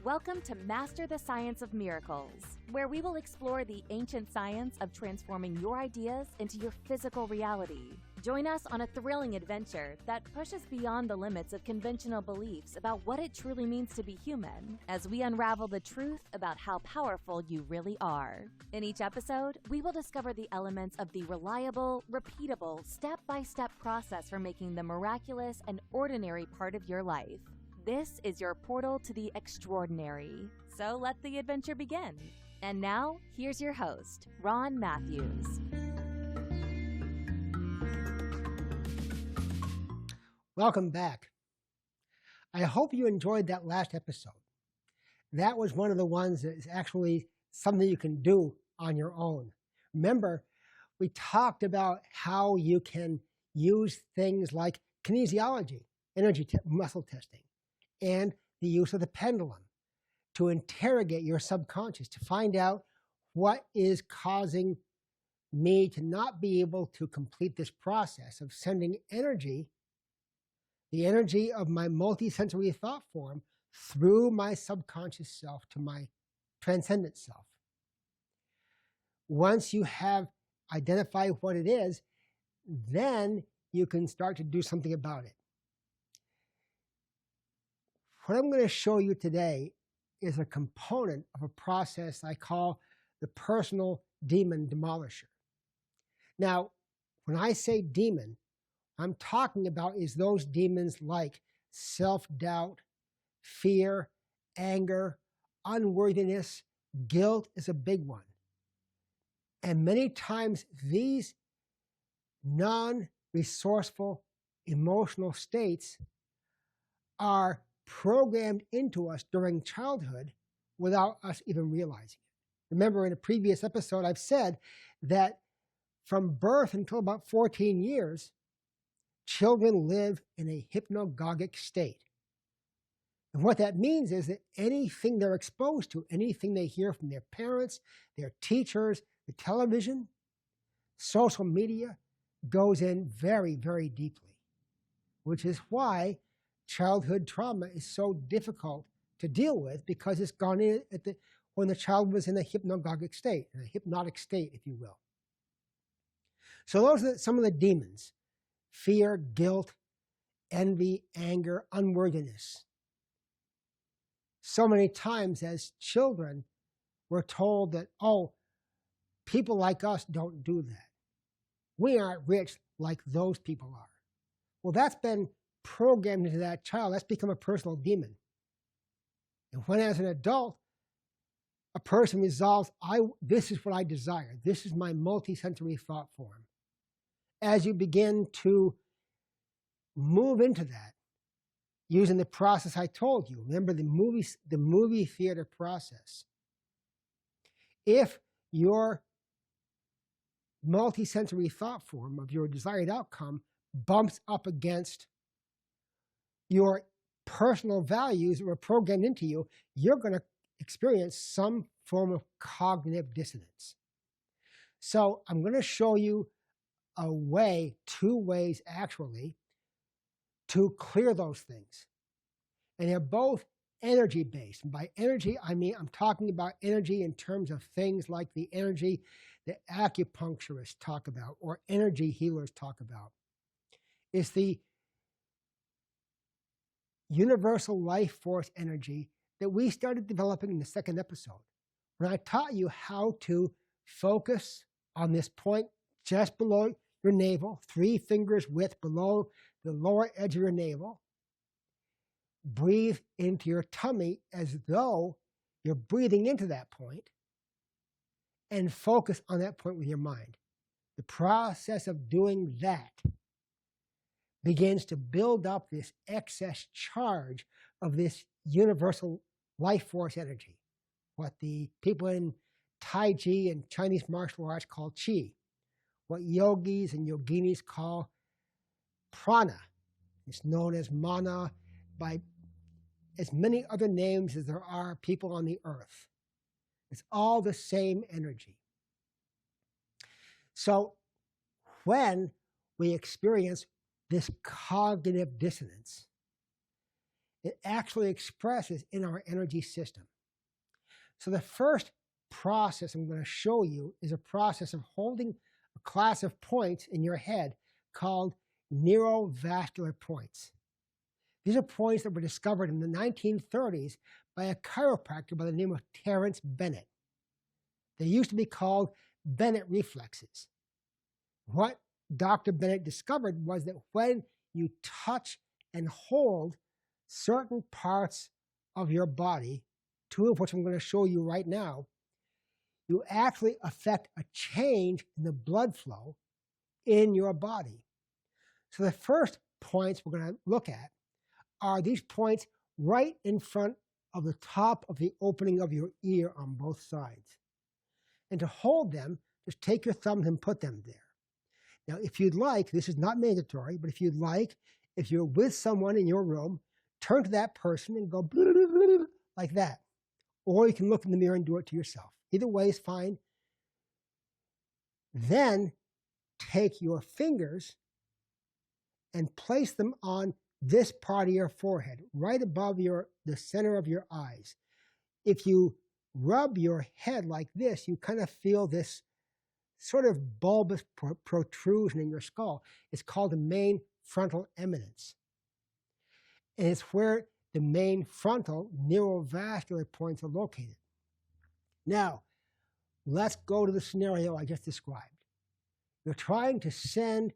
Welcome to Master the Science of Miracles, where we will explore the ancient science of transforming your ideas into your physical reality. Join us on a thrilling adventure that pushes beyond the limits of conventional beliefs about what it truly means to be human, as we unravel the truth about how powerful you really are. In each episode, we will discover the elements of the reliable, repeatable, step-by-step process for making the miraculous and ordinary part of your life. This is your portal to the extraordinary. So let the adventure begin. And now, here's your host, Ron Matthews. Welcome back. I hope you enjoyed that last episode. That was one of the ones that is actually something you can do on your own. Remember, we talked about how you can use things like kinesiology, muscle testing, and the use of the pendulum to interrogate your subconscious, to find out what is causing me to not be able to complete this process of sending energy, the energy of my multisensory thought form, through my subconscious self to my transcendent self. Once you have identified what it is, then you can start to do something about it. What I'm going to show you today is a component of a process I call the Personal Demon Demolisher. Now, when I say demon, I'm talking about is those demons like self-doubt, fear, anger, unworthiness, guilt is a big one. And many times these non-resourceful emotional states are programmed into us during childhood without us even realizing it. Remember, in a previous episode, I've said that from birth until about 14 years, children live in a hypnagogic state. And what that means is that anything they're exposed to, anything they hear from their parents, their teachers, the television, social media, goes in very, very deeply, which is why childhood trauma is so difficult to deal with, because it's gone in when the child was in a hypnagogic state, in a hypnotic state, if you will. So those are some of the demons: fear, guilt, envy, anger, unworthiness. So many times as children, we're told that, oh, people like us don't do that. We aren't rich like those people are. Well, that's been programmed into that child. That's become a personal demon. And when, as an adult, a person resolves, this is what I desire. This is my multisensory thought form. As you begin to move into that, using the process I told you, remember the movie theater process. If your multisensory thought form of your desired outcome bumps up against your personal values that were programmed into you, you're going to experience some form of cognitive dissonance. So I'm going to show you two ways actually, to clear those things. And they're both energy-based. And by energy, I mean, I'm talking about energy in terms of things like the energy that acupuncturists talk about or energy healers talk about. It's the universal life force energy that we started developing in the second episode, when I taught you how to focus on this point just below your navel, 3 fingers width below the lower edge of your navel. Breathe into your tummy as though you're breathing into that point, and focus on that point with your mind. The process of doing that begins to build up this excess charge of this universal life force energy, what the people in Tai Chi and Chinese martial arts call Qi, what yogis and yoginis call prana. It's known as mana by as many other names as there are people on the earth. It's all the same energy. So when we experience this cognitive dissonance, it actually expresses in our energy system. So the first process I'm going to show you is a process of holding a class of points in your head called neurovascular points. These are points that were discovered in the 1930s by a chiropractor by the name of Terence Bennett. They used to be called Bennett reflexes. What Dr. Bennett discovered was that when you touch and hold certain parts of your body, two of which I'm going to show you right now, you actually affect a change in the blood flow in your body. So the first points we're going to look at are these points right in front of the top of the opening of your ear on both sides. And to hold them, just take your thumbs and put them there. Now, if you'd like, this is not mandatory, but if you'd like, if you're with someone in your room, turn to that person and go like that. Or you can look in the mirror and do it to yourself. Either way is fine. Then take your fingers and place them on this part of your forehead, right above the center of your eyes. If you rub your head like this, you kind of feel this sort of bulbous protrusion in your skull. It's called the main frontal eminence. And it's where the main frontal neurovascular points are located. Now, let's go to the scenario I just described. You're trying to send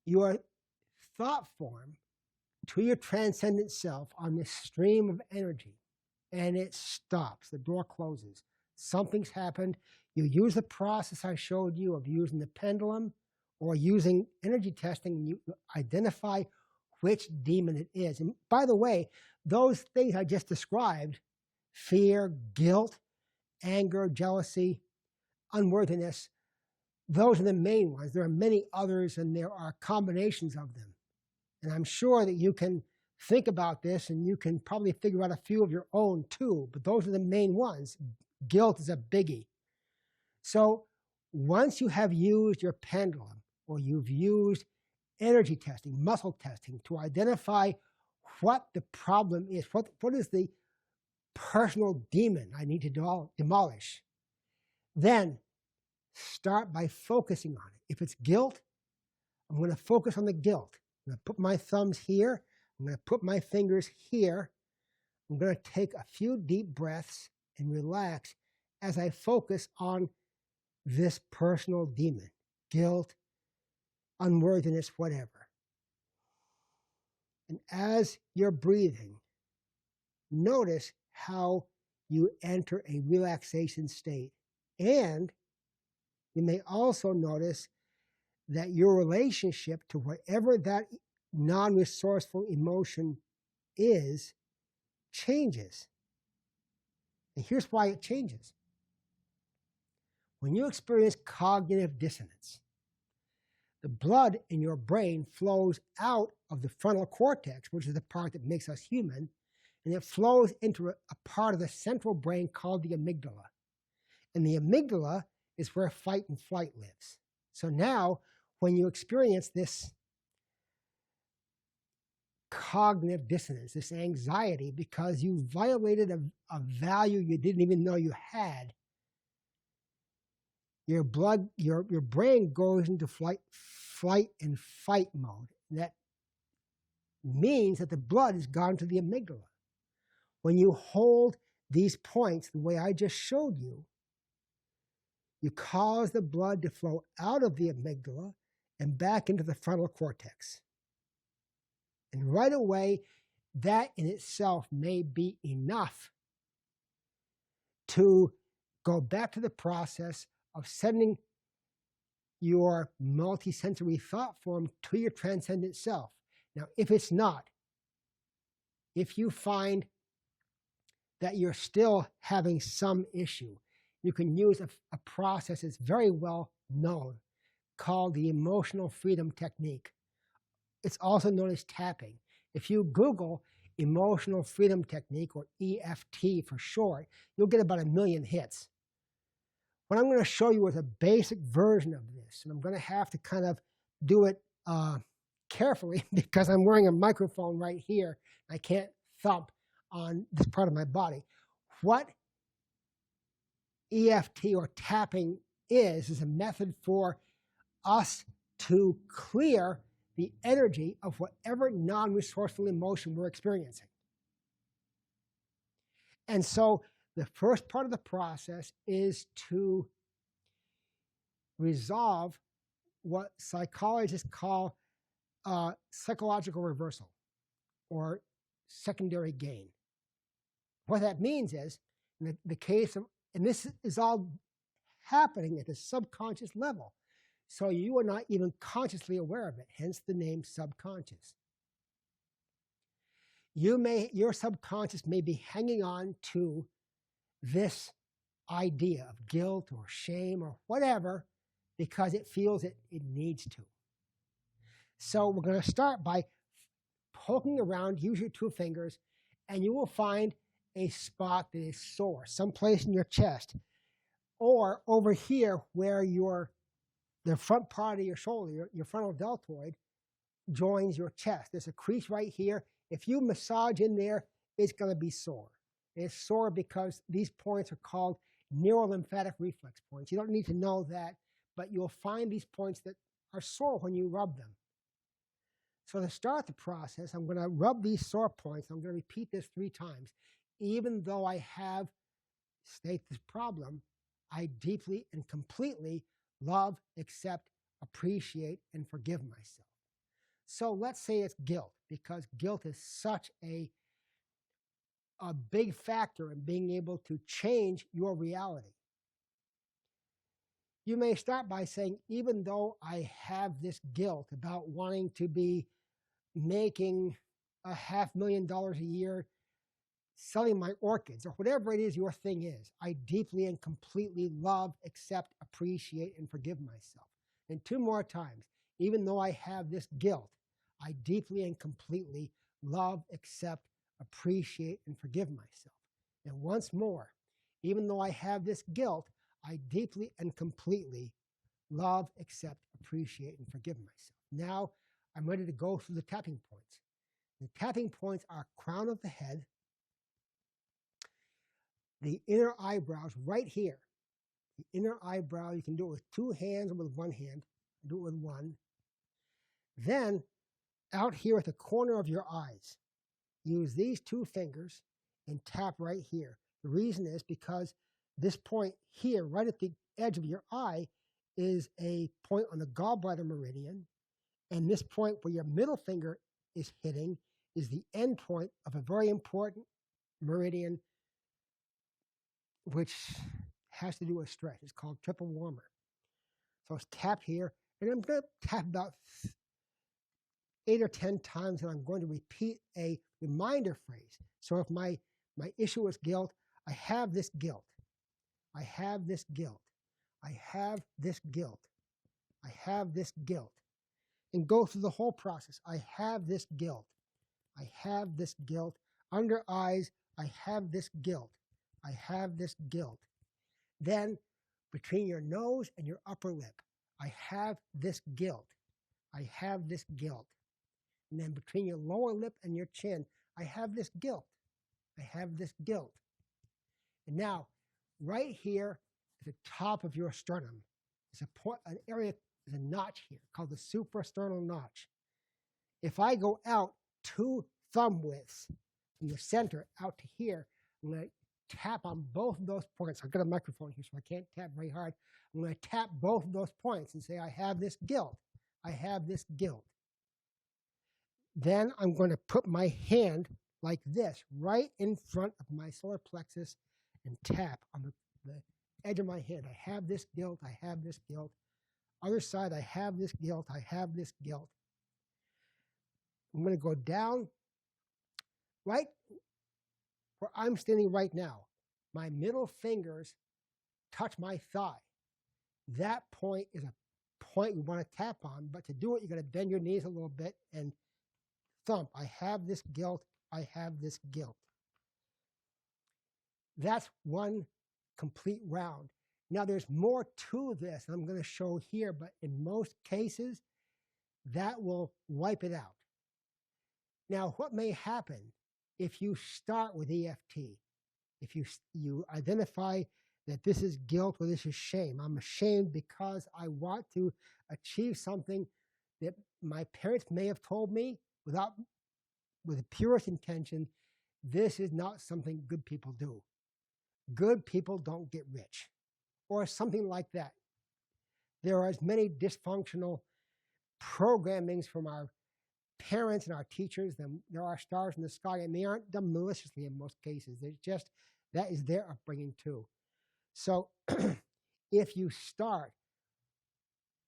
your thought form to your transcendent self on this stream of energy, and it stops. The door closes. Something's happened. You use the process I showed you of using the pendulum or using energy testing, and you identify which demon it is. And by the way, those things I just described, fear, guilt, anger, jealousy, unworthiness, those are the main ones. There are many others, and there are combinations of them. And I'm sure that you can think about this, and you can probably figure out a few of your own too, but those are the main ones. Guilt is a biggie. So once you have used your pendulum, or you've used energy testing, muscle testing, to identify what the problem is, what is the personal demon I need to demolish, then start by focusing on it. If it's guilt, I'm going to focus on the guilt. I'm going to put my thumbs here. I'm going to put my fingers here. I'm going to take a few deep breaths and relax as I focus on this personal demon, guilt, unworthiness, whatever. And as you're breathing, notice how you enter a relaxation state. And you may also notice that your relationship to whatever that non-resourceful emotion is changes. And here's why it changes. When you experience cognitive dissonance, the blood in your brain flows out of the frontal cortex, which is the part that makes us human, and it flows into a part of the central brain called the amygdala. And the amygdala is where fight and flight lives. So now, when you experience this cognitive dissonance, this anxiety, because you violated a value you didn't even know you had, your brain goes into flight and fight mode. That means that the blood has gone to the amygdala. When you hold these points the way I just showed you, you cause the blood to flow out of the amygdala and back into the frontal cortex. And right away, that in itself may be enough to go back to the process of sending your multisensory thought form to your transcendent self. Now, if it's not, if you find that you're still having some issue, you can use a process that's very well known called the emotional freedom technique. It's also known as tapping. If you Google emotional freedom technique, or EFT for short, you'll get about 1 million hits. What I'm going to show you is a basic version of this, and I'm going to have to kind of do it carefully because I'm wearing a microphone right here. I can't thump on this part of my body. What EFT or tapping is a method for us to clear the energy of whatever non-resourceful emotion we're experiencing. And so the first part of the process is to resolve what psychologists call psychological reversal or secondary gain. What that means is, in the case of, and this is all happening at the subconscious level, so you are not even consciously aware of it, hence the name subconscious. Your subconscious may be hanging on to this idea of guilt or shame or whatever because it feels it needs to. So we're going to start by poking around, use your 2 fingers, and you will find a spot that is sore, someplace in your chest, or over here where the front part of your shoulder, your frontal deltoid, joins your chest. There's a crease right here. If you massage in there, it's going to be sore. It's sore because these points are called neurolymphatic reflex points. You don't need to know that, but you'll find these points that are sore when you rub them. So to start the process, I'm going to rub these sore points. I'm going to repeat this 3 times. Even though I have, state this problem, I deeply and completely love, accept, appreciate, and forgive myself. So let's say it's guilt, because guilt is such a big factor in being able to change your reality. You may start by saying, even though I have this guilt about wanting to be making $500,000 a year selling my orchids, or whatever it is your thing is, I deeply and completely love, accept, appreciate, and forgive myself. And 2 more times, even though I have this guilt, I deeply and completely love, accept, appreciate, and forgive myself. And once more, even though I have this guilt, I deeply and completely love, accept, appreciate, and forgive myself. Now I'm ready to go through the tapping points. The tapping points are crown of the head, the inner eyebrows right here. The inner eyebrow, you can do it with 2 hands or with 1 hand. Do it with 1. Then out here at the corner of your eyes, use these 2 fingers and tap right here. The reason is because this point here, right at the edge of your eye, is a point on the gallbladder meridian, and this point where your middle finger is hitting is the end point of a very important meridian which has to do with stress. It's called triple warmer. So let's tap here, and I'm going to tap about 8 or 10 times, and I'm going to repeat a reminder phrase. So if my issue is guilt, I have this guilt. I have this guilt. I have this guilt. I have this guilt. And go through the whole process. I have this guilt. I have this guilt. Under eyes, I have this guilt. I have this guilt. Then between your nose and your upper lip, I have this guilt. I have this guilt. And then between your lower lip and your chin, I have this guilt. I have this guilt. And now, right here at the top of your sternum, is an area, is a notch here called the suprasternal notch. If I go out 2 thumb widths from the center out to here, I'm going to tap on both of those points. I've got a microphone here, so I can't tap very hard. I'm going to tap both of those points and say, I have this guilt. I have this guilt. Then I'm going to put my hand like this, right in front of my solar plexus, and tap on the edge of my head. I have this guilt. I have this guilt. Other side, I have this guilt. I have this guilt. I'm going to go down right where I'm standing right now. My middle fingers touch my thigh. That point is a point we want to tap on, but to do it, you're going to bend your knees a little bit and thump. I have this guilt. I have this guilt. That's one complete round. Now there's more to this, and I'm going to show here, but in most cases, that will wipe it out. Now, what may happen if you start with EFT? If you identify that this is guilt or this is shame. I'm ashamed because I want to achieve something that my parents may have told me with the purest intention. This is not something good people do. Good people don't get rich, or something like that. There are as many dysfunctional programmings from our parents and our teachers than there are stars in the sky, and they aren't done maliciously in most cases. It's just that is their upbringing too. So if you start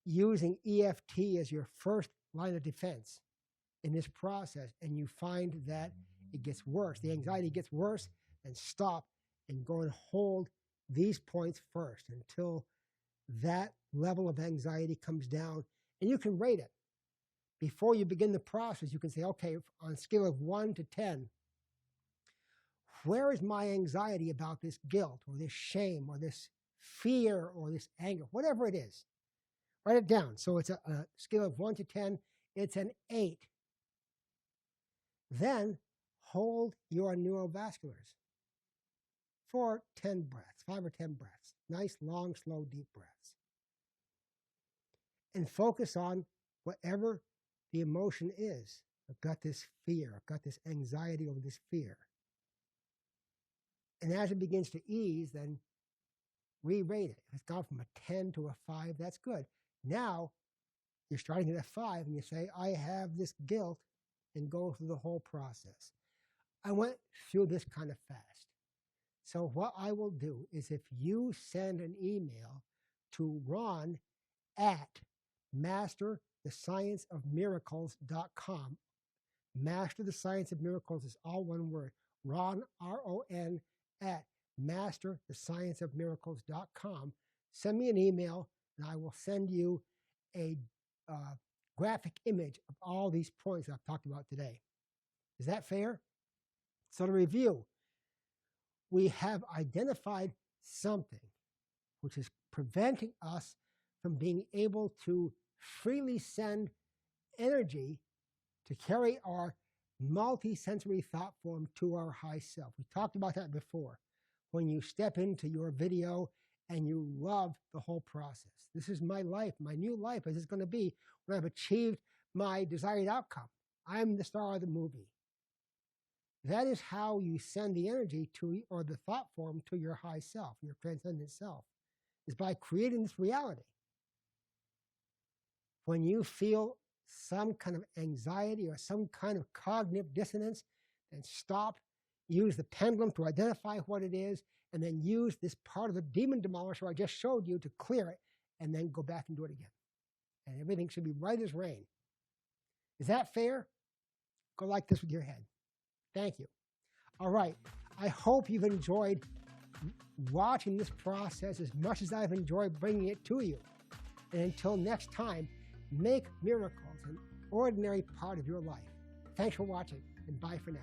using EFT as your first line of defense in this process, and you find that it gets worse, the anxiety gets worse, then stop and go and hold these points first until that level of anxiety comes down, and you can rate it. Before you begin the process, you can say, okay, on a scale of 1 to 10, where is my anxiety about this guilt or this shame or this fear or this anger, whatever it is? Write it down. So it's a scale of 1 to 10, it's an 8. Then hold your neurovasculars for 10 breaths, 5 or 10 breaths. Nice, long, slow, deep breaths. And focus on whatever the emotion is. I've got this fear. I've got this anxiety over this fear. And as it begins to ease, then re-rate it. If it's gone from a 10 to a 5, that's good. Now, you're starting at a 5, and you say, I have this guilt, and go through the whole process. I went through this kind of fast. So what I will do is, if you send an email to Ron at masterthescienceofmiracles.com, Master the Science of Miracles is all one word. Ron, R-O-N, at masterthescienceofmiracles.com. Send me an email, and I will send you a graphic image of all these points I've talked about today. Is that fair? So to review, we have identified something which is preventing us from being able to freely send energy to carry our multi-sensory thought form to our high self. We talked about that before. When you step into your video and you love the whole process. This is my life, my new life as it's going to be when I've achieved my desired outcome. I'm the star of the movie. That is how you send the energy to, or the thought form, to your high self, your transcendent self, is by creating this reality. When you feel some kind of anxiety or some kind of cognitive dissonance, then stop, use the pendulum to identify what it is, and then use this part of the demon demolisher I just showed you to clear it, and then go back and do it again. And everything should be right as rain. Is that fair? Go like this with your head. Thank you. All right. I hope you've enjoyed watching this process as much as I've enjoyed bringing it to you. And until next time, make miracles an ordinary part of your life. Thanks for watching, and bye for now.